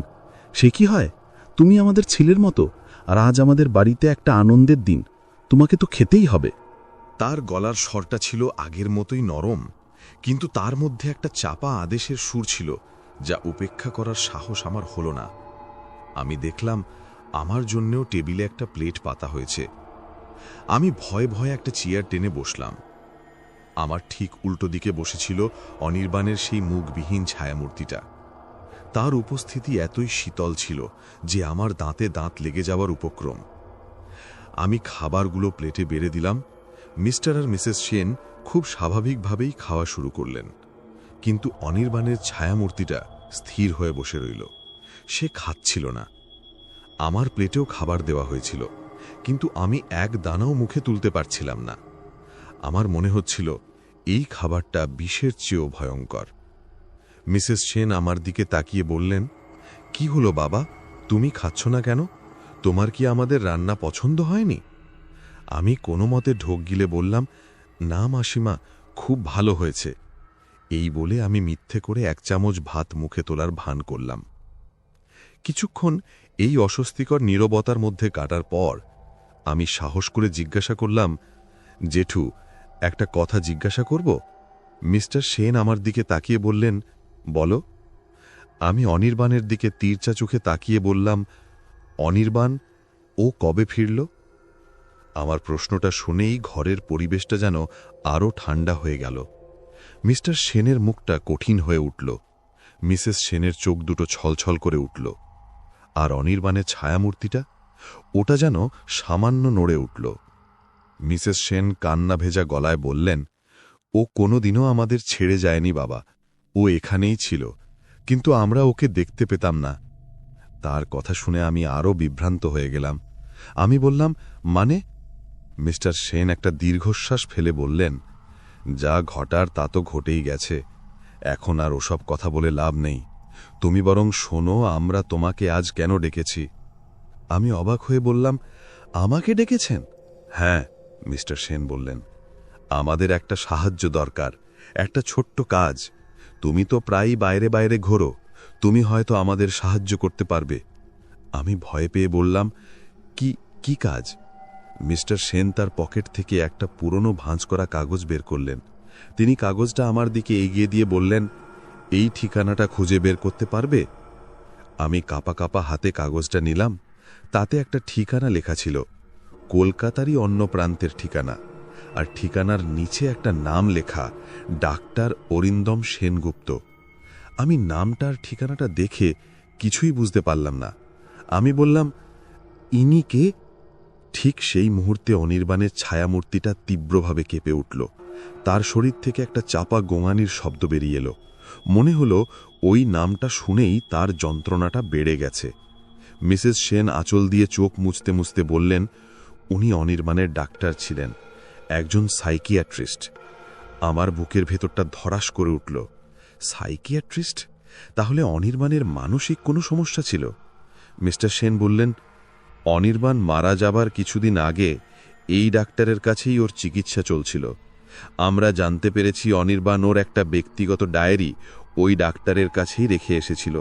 সে কি হয়, তুমি আমাদের ছেলের মতো, আর আজ আমাদের বাড়িতে একটা আনন্দের দিন, তোমাকে তো খেতেই হবে। তার গলার স্বরটা ছিল আগের মতোই নরম, কিন্তু তার মধ্যে একটা চাপা আদেশের সুর ছিল যা উপেক্ষা করার সাহস আমার হলো না। আমি দেখলাম আমার জন্যও টেবিলে একটা প্লেট পাতা হয়েছে। আমি ভয়ে ভয়ে একটা চেয়ার টেনে বসলাম। আমার ঠিক উল্টো দিকে বসেছিল অনির্বাণের সেই মুখবিহীন ছায়ামূর্তিটা। তার উপস্থিতি এতই শীতল ছিল যে আমার দাঁতে দাঁত লেগে যাওয়ার উপক্রম। আমি খাবারগুলো প্লেটে বেড়ে দিলাম। মিস্টার আর মিসেস সেন খুব স্বাভাবিকভাবেই খাওয়া শুরু করলেন, কিন্তু অনির্বাণের ছায়ামূর্তিটা স্থির হয়ে বসে রইল। সে খাচ্ছিল না। আমার প্লেটেও খাবার দেওয়া হয়েছিল, কিন্তু আমি এক দানাও মুখে তুলতে পারছিলাম না। আমার মনে হচ্ছিল এই খাবারটা বিষের চেয়েও ভয়ঙ্কর। মিসেস সেন আমার দিকে তাকিয়ে বললেন, কি হলো বাবা, তুমি খাচ্ছ না কেন? তোমার কি আমাদের রান্না পছন্দ হয়নি? আমি কোনো মতে ঢোক গিলে বললাম, না মাসিমা, খুব ভালো হয়েছে। এই বলে আমি মিথ্যে করে 1 চামচ ভাত মুখে তোলার ভান করলাম। কিছুক্ষণ এই অস্বস্তিকর নীরবতার মধ্যে কাটার পর আমি সাহস করে জিজ্ঞাসা করলাম, জেঠু, একটা কথা জিজ্ঞাসা করব? মিস্টার সেন আমার দিকে তাকিয়ে বললেন, বলো। আমি অনির্বাণের দিকে তীরচা চোখে তাকিয়ে বললাম, অনির্বাণ, ও কবে ফিরল? আমার প্রশ্নটা শুনেই ঘরের পরিবেশটা যেন আরও ঠান্ডা হয়ে গেল। মিস্টার সেনের মুখটা কঠিন হয়ে উঠল, মিসেস সেনের চোখ দুটো ছলছল করে উঠল। আর অনির্বাণের ছায়ামূর্তিটা, ওটা যেন সামান্য নড়ে উঠল। মিসেস সেন কান্না ভেজা গলায় বললেন, ও কোনোদিনও আমাদের ছেড়ে যায়নি বাবা, ও এখানেই ছিল, কিন্তু আমরা ওকে দেখতে পেতাম না। তার কথা শুনে আমি আরও বিভ্রান্ত হয়ে গেলাম। আমি বললাম, মানে? মিস্টার সেন একটা দীর্ঘশ্বাস ফেলে বললেন, যা ঘটার তা তো ঘটেই গেছে, এখন আর ওসব কথা বলে লাভ নেই। তুমি বরং শোনো আমরা তোমাকে আজ কেন ডেকেছি। আমি অবাক হয়ে বললাম, আমাকে ডেকেছেন? হ্যাঁ, মিস্টার সেন বললেন, আমাদের একটা সাহায্য দরকার, একটা ছোট্ট কাজ। তুমি তো প্রায়ই বাইরে বাইরে ঘোরো, তুমি হয়তো আমাদের সাহায্য করতে পারবে। আমি ভয় পেয়ে বললাম, কি কাজ? মিস্টার সেন তার পকেট থেকে একটা পুরনো ভাঁজ করা কাগজ বের করলেন। তিনি কাগজটা আমার দিকে এগিয়ে দিয়ে বললেন, এই ঠিকানাটা খুঁজে বের করতে পারবে? আমি কাঁপা কাঁপা হাতে কাগজটা নিলাম। তাতে একটা ঠিকানা লেখা ছিল, কলকাতারই অন্য প্রান্তের ঠিকানা, আর ঠিকানার নিচে একটা নাম লেখা, ডাক্তার অরিন্দম সেনগুপ্ত। আমি নামটার ঠিকানাটা দেখে কিছুই বুঝতে পারলাম না। আমি বললাম, ইনি কে? ঠিক সেই মুহূর্তে অনির্বাণের ছায়ামূর্তিটা তীব্রভাবে কেঁপে উঠল। তার শরীর থেকে একটা চাপা গোঙানির শব্দ বেরিয়ে এলো। মনে হলো ওই নামটা শুনেই তার যন্ত্রণাটা বেড়ে গেছে। মিসেস সেন আঁচল দিয়ে চোখ মুছতে মুছতে বললেন, উনি অনির্বাণের ডাক্তার ছিলেন, একজন সাইকিয়াট্রিস্ট। আমার বুকের ভেতরটা ধড়াস করে উঠল। সাইকিয়াট্রিস্ট? তাহলে অনির্বাণের মানসিক কোনো সমস্যা ছিল? মিস্টার সেন বললেন, অনির্বাণ মারা যাবার কিছুদিন আগে এই ডাক্তারের কাছেই ওর চিকিৎসা চলছিল। আমরা জানতে পেরেছি অনির্বাণ ওর একটা ব্যক্তিগত ডায়েরি ওই ডাক্তারের কাছেই রেখে এসেছিল।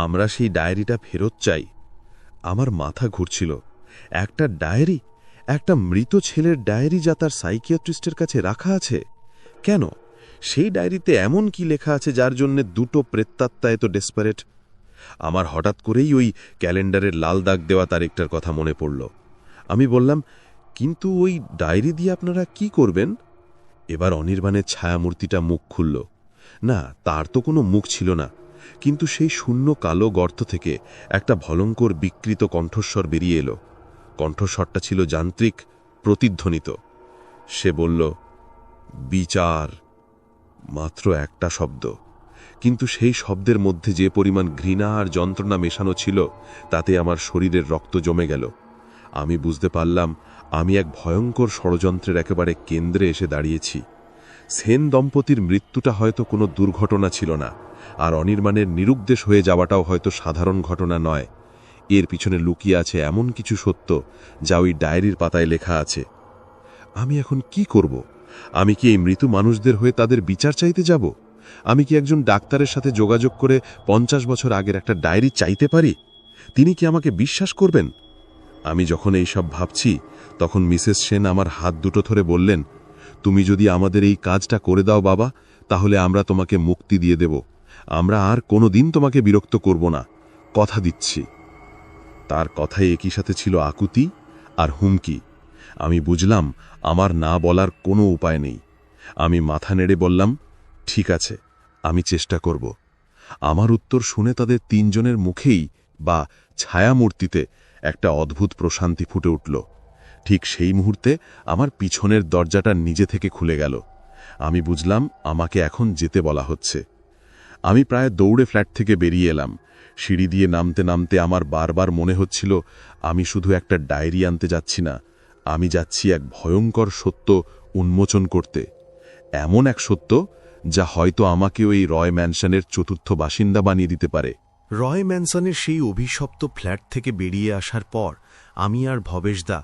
আমরা সেই ডায়েরিটা ফেরত চাই। আমার মাথা ঘুরছিল। একটা ডায়েরি, একটা মৃত ছেলের ডায়েরি যা তার সাইকিয়াট্রিস্টের কাছে রাখা আছে? কেন? সেই ডায়েরিতে এমন কি লেখা আছে যার জন্যে দুটো প্রেতাত্মা এত ডেসপারেট? আমার হঠাৎ করেই ওই ক্যালেন্ডারের লাল দাগ দেওয়া তারিখটার কথা মনে পড়ল। আমি বললাম, কিন্তু ওই ডায়েরি দিয়ে আপনারা কি করবেন? এবার অনির্বাণের ছায়ামূর্তিটা মুখ খুলল। না, তার তো কোনো মুখ ছিল না, কিন্তু সেই শূন্য কালো গর্ত থেকে একটা ভয়ঙ্কর বিকৃত কণ্ঠস্বর বেরিয়ে এলো। কণ্ঠস্বরটা ছিল যান্ত্রিক, প্রতিধ্বনিত। সে বলল, বিচার। মাত্র একটা শব্দ, কিন্তু সেই শব্দের মধ্যে যে পরিমাণ ঘৃণা আর যন্ত্রণা মেশানো ছিল তাতে আমার শরীরের রক্ত জমে গেল। আমি বুঝতে পারলাম আমি এক ভয়ঙ্কর ষড়যন্ত্রের একেবারে কেন্দ্রে এসে দাঁড়িয়েছি। সেন দম্পতির মৃত্যুটা হয়তো কোনো দুর্ঘটনা ছিল না, আর অনির্বাণের নিরুদ্দেশ হয়ে যাওয়াটাও হয়তো সাধারণ ঘটনা নয়। এর পিছনে লুকিয়ে আছে এমন কিছু সত্য যা ওই ডায়েরির পাতায় লেখা আছে। আমি এখন কি করব? আমি কি এই মৃত মানুষদের হয়ে তাদের বিচার চাইতে যাব? আমি কি একজন ডাক্তারের সাথে যোগাযোগ করে 50 বছর আগের একটা ডায়েরি চাইতে পারি? তিনি কি আমাকে বিশ্বাস করবেন? আমি যখন এইসব ভাবছি তখন মিসেস সেন আমার হাত দুটো ধরে বললেন, তুমি যদি আমাদের এই কাজটা করে দাও বাবা, তাহলে আমরা তোমাকে মুক্তি দিয়ে দেব। আমরা আর কোনো দিন তোমাকে বিরক্ত করব না, কথা দিচ্ছি। তার কথায় একই সাথে ছিল আকুতি আর হুমকি। আমি বুঝলাম আমার না বলার কোনো উপায় নেই। আমি মাথা নেড়ে বললাম, ঠিক আছে, আমি চেষ্টা করব। আমার উত্তর শুনে তাদের তিনজনের মুখেই বা ছায়ামূর্তিতে একটা অদ্ভুত প্রশান্তি ফুটে উঠল। ঠিক সেই মুহূর্তে আমার পিছনের দরজাটা নিজে থেকে খুলে গেল। আমি বুঝলাম আমাকে এখন যেতে বলা হচ্ছে। আমি প্রায় দৌড়ে ফ্ল্যাট থেকে বেরিয়ে এলাম। সিঁড়ি দিয়ে নামতে নামতে আমার বারবার মনে হচ্ছিল আমি শুধু একটা ডায়েরি আনতে যাচ্ছি না, আমি যাচ্ছি এক ভয়ঙ্কর সত্য উন্মোচন করতে। এমন এক সত্য যা হয়তো আমাকে ওই রয় ম্যানশনের চতুর্থ বাসিন্দা বানিয়ে দিতে পারে। রয় ম্যানসনের সেই অভিশপ্ত ফ্ল্যাট থেকে বেরিয়ে আসার পর আমি আর ভবেশদা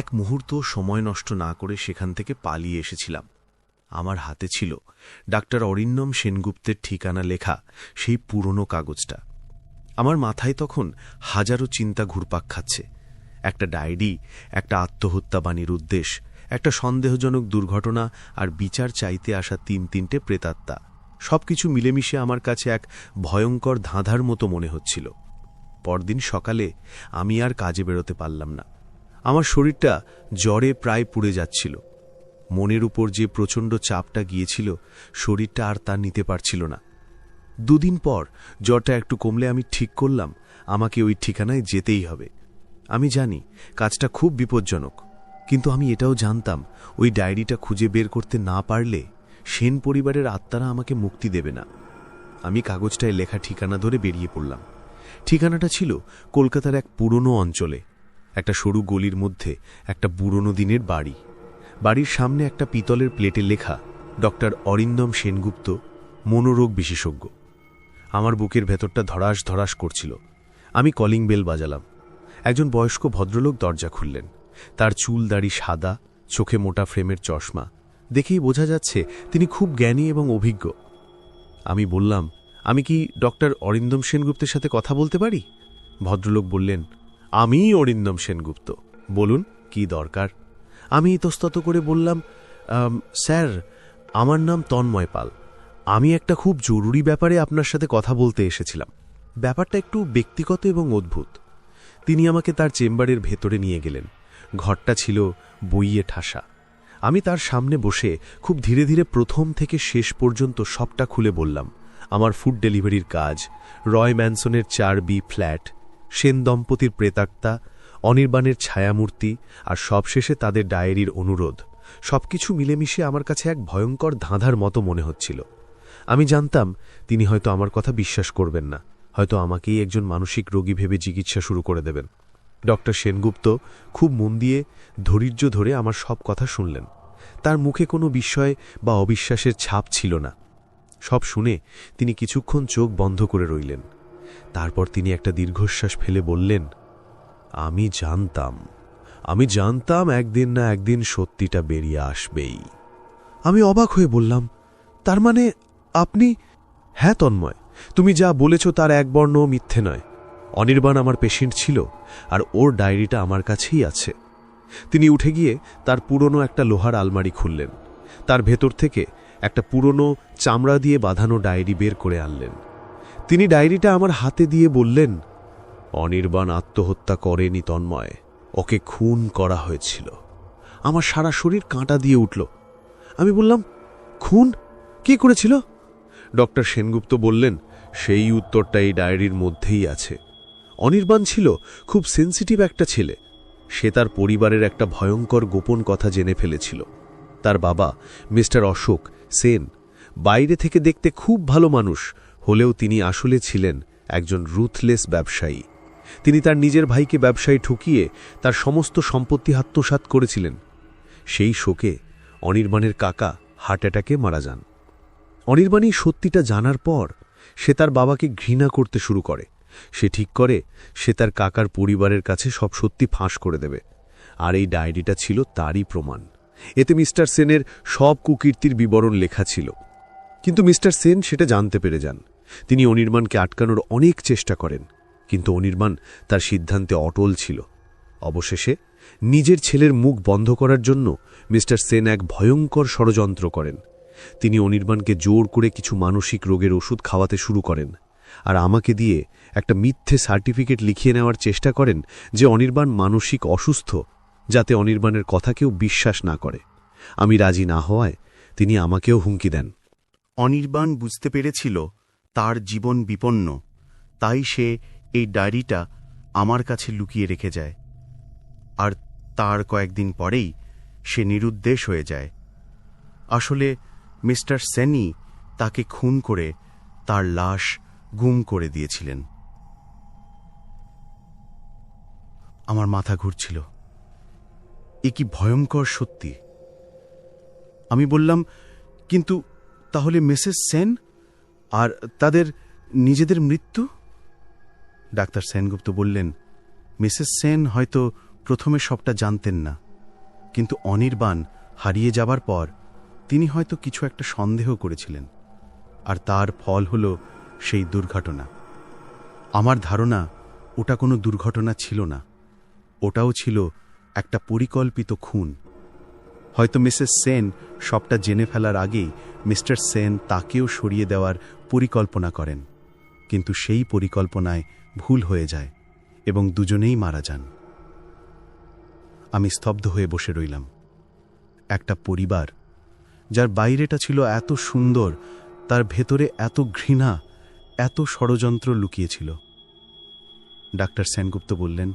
এক মুহূর্ত সময় নষ্ট না করে সেখান থেকে পালিয়ে এসেছিলাম। আমার হাতে ছিল ডাক্তার অরিন্দম সেনগুপ্তের ঠিকানা লেখা সেই পুরনো কাগজটা। আমার মাথায় তখন হাজারো চিন্তা ঘুরপাক খাচ্ছে। একটা ডায়েরি, একটা আত্মহত্যাবাণীর উদ্দেশ্য, একটা সন্দেহজনক দুর্ঘটনা আর বিচার চাইতে আসা তিনটে প্রেতাত্মা, সবকিছু মিলেমিশে আমার কাছে এক ভয়ঙ্কর ধাঁধার মতো মনে হচ্ছিল। পরদিন সকালে আমি আর কাজে বেরোতে পারলাম না। আমার শরীরটা জ্বরে প্রায় পুড়ে যাচ্ছিল। মনের উপর যে প্রচণ্ড চাপটা গিয়েছিল, শরীরটা আর তা নিতে পারছিল না। 2 দিন পর জ্বরটা একটু কমলে আমি ঠিক করলাম আমাকে ওই ঠিকানায় যেতেই হবে। আমি জানি কাজটা খুব বিপজ্জনক, কিন্তু আমি এটাও জানতাম ওই ডায়েরিটা খুঁজে বের করতে না পারলে সেন পরিবারের আত্মারা আমাকে মুক্তি দেবে না। আমি কাগজটায় লেখা ঠিকানা ধরে বেরিয়ে পড়লাম। ঠিকানাটা ছিল কলকাতার এক পুরনো অঞ্চলে, একটা সরু গলির মধ্যে একটা পুরনো দিনের বাড়ি। বাড়ির সামনে একটা পিতলের প্লেটে লেখা ডক্টর অরিন্দম সেনগুপ্ত, মনোরোগ বিশেষজ্ঞ। আমার বুকের ভেতরটা ধড়াস ধড়াস করছিল। আমি কলিং বেল বাজালাম। একজন বয়স্ক ভদ্রলোক দরজা খুললেন। তার চুল দাড়ি সাদা, চোখে মোটা ফ্রেমের চশমা, দেখেই বোঝা যাচ্ছে তিনি খুব জ্ঞানী এবং অভিজ্ঞ। আমি বললাম, আমি কি ডক্টর অরিন্দম সেনগুপ্তের সাথে কথা বলতে পারি? ভদ্রলোক বললেন, আমিই অরিন্দম সেনগুপ্ত, বলুন কি দরকার। আমি ইতস্তত করে বললাম, স্যার, আমার নাম তন্ময় পাল। আমি একটা খুব জরুরি ব্যাপারে আপনার সাথে কথা বলতে এসেছিলাম। ব্যাপারটা একটু ব্যক্তিগত এবং অদ্ভুত। তিনি আমাকে তার চেম্বারের ভেতরে নিয়ে গেলেন। ঘরটা ছিল বইয়ে ঠাসা। আমি তার সামনে বসে খুব ধীরে ধীরে প্রথম থেকে শেষ পর্যন্ত সবটা খুলে বললাম। আমার ফুড ডেলিভারির কাজ, রয় ম্যানসনের 4B ফ্ল্যাট, সেন দম্পতির প্রেতাত্মা, অনির্বাণের ছায়ামূর্তি, আর সবশেষে তাদের ডায়েরির অনুরোধ। সবকিছু মিলেমিশে আমার কাছে এক ভয়ঙ্কর ধাঁধার মতো মনে হচ্ছিল। আমি জানতাম তিনি হয়তো আমার কথা বিশ্বাস করবেন না, হয়তো আমাকেই একজন মানসিক রোগী ভেবে চিকিৎসা শুরু করে দেবেন। ডক্টর সেনগুপ্ত খুব মন দিয়ে ধৈর্য ধরে আমার সব কথা শুনলেন। তার মুখে কোনো বিস্ময় বা অবিশ্বাসের ছাপ ছিল না। সব শুনে তিনি কিছুক্ষণ চোখ বন্ধ করে রইলেন। তারপর তিনি একটা দীর্ঘশ্বাস ফেলে বললেন, আমি জানতাম একদিন না একদিন সত্যিটা বেরিয়ে আসবেই। আমি অবাক হয়ে বললাম, তার মানে আপনি? হ্যাঁ তন্ময়, তুমি যা বলেছ তার এক বর্ণও মিথ্যে নয়। অনির্বাণ আমার পেশেন্ট ছিল, আর ওর ডায়েরিটা আমার কাছেই আছে। তিনি উঠে গিয়ে তার পুরনো একটা লোহার আলমারি খুললেন। তার ভেতর থেকে একটা পুরনো চামড়া দিয়ে বাঁধানো ডায়েরি বের করে আনলেন। তিনি ডায়েরিটা আমার হাতে দিয়ে বললেন, অনির্বাণ আত্মহত্যা করেনি তন্ময়, ওকে খুন করা হয়েছিল। আমার সারা শরীর কাঁটা দিয়ে উঠল। আমি বললাম, খুন? কে করেছিল? ডক্টর সেনগুপ্ত বললেন, সেই উত্তরটা এই ডায়েরির মধ্যেই আছে। অনির্বাণ ছিল খুব সেন্সিটিভ একটা ছেলে। সে তার পরিবারের একটা ভয়ঙ্কর গোপন কথা জেনে ফেলেছিল। তার বাবা মিস্টার অশোক সেন বাইরে থেকে দেখতে খুব ভালো মানুষ হলেও তিনি আসলে ছিলেন একজন রুথলেস ব্যবসায়ী। তিনি তার নিজের ভাইকে ব্যবসায় ঠকিয়ে তার সমস্ত সম্পত্তি আত্মসাৎ করেছিলেন। সেই শোকে অনির্বাণের কাকা হার্ট অ্যাটাকে মারা যান। অনির্বাণী সত্যিটা জানার পর সে তার বাবাকে ঘৃণা করতে শুরু করে। সে ঠিক করে সে তার কাকার পরিবারের কাছে সব সত্যি ফাঁস করে দেবে। আর এই ডায়েরিটা ছিল তারই প্রমাণ। এতে মিস্টার সেনের সব কুকীর্তির বিবরণ লেখা ছিল। কিন্তু মিস্টার সেন সেটা জানতে পেরে যান। তিনি অনির্বাণকে আটকানোর অনেক চেষ্টা করেন, কিন্তু অনির্বাণ তার সিদ্ধান্তে অটল ছিল। অবশেষে নিজের ছেলের মুখ বন্ধ করার জন্য মিস্টার সেন এক ভয়ঙ্কর ষড়যন্ত্র করেন। তিনি অনির্বাণকে জোর করে কিছু মানসিক রোগের ওষুধ খাওয়াতে শুরু করেন, আর আমাকে দিয়ে একটা মিথ্যে সার্টিফিকেট লিখিয়ে নেওয়ার চেষ্টা করেন যে অনির্বাণ মানসিক অসুস্থ, যাতে অনির্বাণের কথা কেউ বিশ্বাস না করে। আমি রাজি না হওয়ায় তিনি আমাকেও হুমকি দেন। অনির্বাণ বুঝতে পেরেছিল তার জীবন বিপন্ন, তাই সে এই ডায়েরিটা আমার কাছে লুকিয়ে রেখে যায়। আর তার কয়েকদিন পরেই সে নিরুদ্দেশ হয়ে যায়। আসলে মিস্টার সেনি তাকে খুন করে তার লাশ গুম করে দিয়েছিলেন। আমার মাথা ঘুরছিল। এ কি ভয়ঙ্কর সত্যি! আমি বললাম, কিন্তু তাহলে মিসেস সেন আর তাদের নিজেদের মৃত্যু? ডাক্তার সেনগুপ্ত বললেন, মিসেস সেন হয়তো প্রথমে সবটা জানতেন না, কিন্তু অনির্বাণ হারিয়ে যাবার পর তিনি হয়তো কিছু একটা সন্দেহ করেছিলেন, আর তার ফল হল সেই দুর্ঘটনা। আমার ধারণা ওটা কোনো দুর্ঘটনা ছিল না, ওটাও ছিল একটা পরিকল্পিত খুন। হয়তো মিসেস সেন সবটা জেনে ফেলার আগেই মিস্টার সেন তাকেও সরিয়ে দেওয়ার পরিকল্পনা করেন, কিন্তু সেই পরিকল্পনায় ভুল হয়ে যায় এবং দুজনেই মারা যান। আমি স্তব্ধ হয়ে বসে রইলাম। একটা পরিবার যার বাইরেটা ছিল এত সুন্দর, তার ভেতরে এত ঘৃণা, এত ষড়যন্ত্র লুকিয়েছিল। ডাক্তার সেনগুপ্ত বললেন,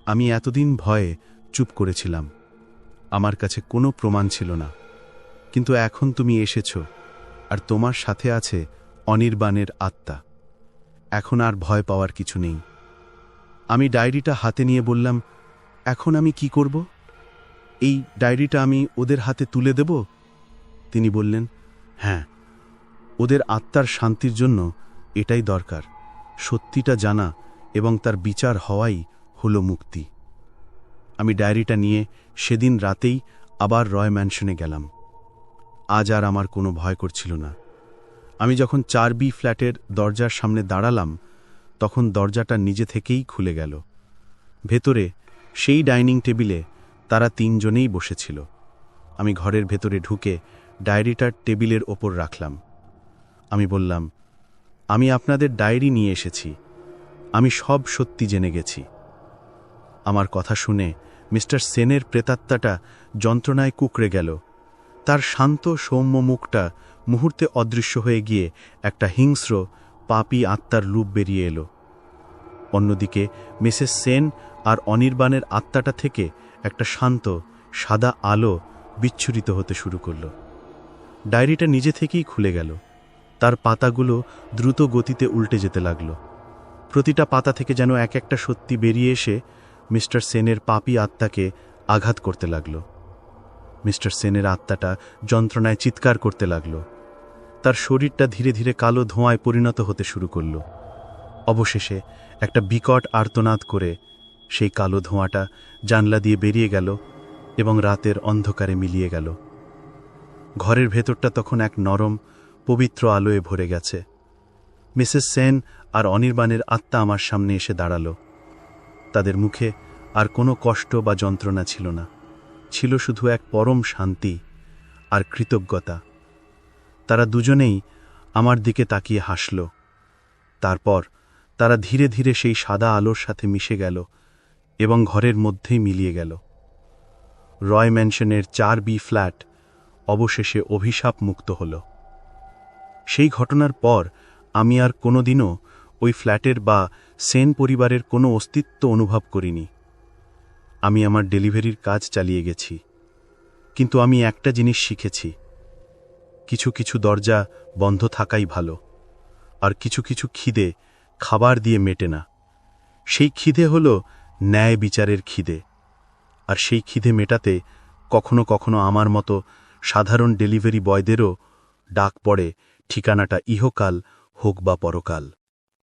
আমি এতদিন ভয়ে চুপ করেছিলাম, আমার কাছে কোনো প্রমাণ ছিল না, কিন্তু এখন তুমি এসেছ আর তোমার সাথে আছে অনির্বাণের আত্মা। এখন আর ভয় পাওয়ার কিছু নেই। আমি ডায়েরিটা হাতে নিয়ে বললাম, এখন আমি কি করব? এই ডায়েরিটা আমি ওদের হাতে তুলে দেব? তিনি বললেন, হ্যাঁ, ওদের আত্মার শান্তির জন্য এটাই দরকার। সত্যিটা জানা এবং তার বিচার হওয়াই হলো মুক্তি। আমি ডায়েরিটা নিয়ে সেদিন রাতেই আবার রয় ম্যানশনে গেলাম। আজ আর আমার কোনো ভয় করছিল না। আমি যখন 4B ফ্ল্যাটের দরজার সামনে দাঁড়ালাম, তখন দরজাটা নিজে থেকেই খুলে গেল। ভেতরে সেই ডাইনিং টেবিলে তারা 3 জনেই বসেছিল। আমি ঘরের ভেতরে ঢুকে ডায়েরিটার টেবিলের ওপর রাখলাম। আমি বললাম, আমি আপনাদের ডায়েরি নিয়ে এসেছি। আমি সব সত্যি জেনে গেছি। আমার কথা শুনে মিস্টার সেনের প্রেতাত্মাটা যন্ত্রণায় কুঁকড়ে গেল। তার শান্ত সৌম্য মুখটা মুহূর্তে অদৃশ্য হয়ে গিয়ে একটা হিংস্র পাপী আত্মার রূপ বেরিয়ে এলো। অন্যদিকে মিসেস সেন আর অনির্বাণের আত্মাটা থেকে একটা শান্ত সাদা আলো বিচ্ছুরিত হতে শুরু করল। ডায়েরিটা নিজে থেকেই খুলে গেল। তার পাতাগুলো দ্রুত গতিতে উল্টে যেতে লাগল। প্রতিটা পাতা থেকে যেন এক একটা সত্যি বেরিয়ে এসে মিস্টার সেনের পাপী আত্মাকে আঘাত করতে লাগল। মিস্টার সেনের আত্মাটা যন্ত্রণায় চিৎকার করতে লাগল। তার শরীরটা ধীরে ধীরে কালো ধোঁয়ায় পরিণত হতে শুরু করল। অবশেষে একটা বিকট আর্তনাদ করে সেই কালো ধোঁয়াটা জানলা দিয়ে বেরিয়ে গেল এবং রাতের অন্ধকারে মিলিয়ে গেল। ঘরের ভেতরটা তখন এক নরম পবিত্র আলোয় ভরে গেছে। মিসেস সেন আর অনির্বাণের আত্মা আমার সামনে এসে দাঁড়াল। তাদের মুখে আর কোনো কষ্ট বা যন্ত্রণা ছিল না, ছিল শুধু এক পরম শান্তি আর কৃতজ্ঞতা। তারা দুজনেই আমার দিকে তাকিয়ে হাসল। তারপর তারা ধীরে ধীরে সেই সাদা আলোর সাথে মিশে গেল এবং ঘরের মধ্যেই মিলিয়ে গেল। রয় ম্যানশনের 4B ফ্ল্যাট অবশেষে অভিশাপ মুক্ত হল। সেই ঘটনার পর আমি আর কোনোদিনও ওই ফ্ল্যাটের বা সেন পরিবারের কোনো অস্তিত্ব অনুভব করিনি। আমি আমার ডেলিভারির কাজ চালিয়ে গেছি, কিন্তু আমি একটা জিনিস শিখেছি, কিছু কিছু দরজা বন্ধ থাকাই ভালো, আর কিছু কিছু খিদে খাবার দিয়ে মেটে না। সেই খিদে হলো ন্যায় বিচারের খিদে, আর সেই খিদে মেটাতে কখনো কখনো আমার মতো সাধারণ ডেলিভারি বয়দেরও ডাক পড়ে, ঠিকানাটা ইহকাল হোক বা পরকাল।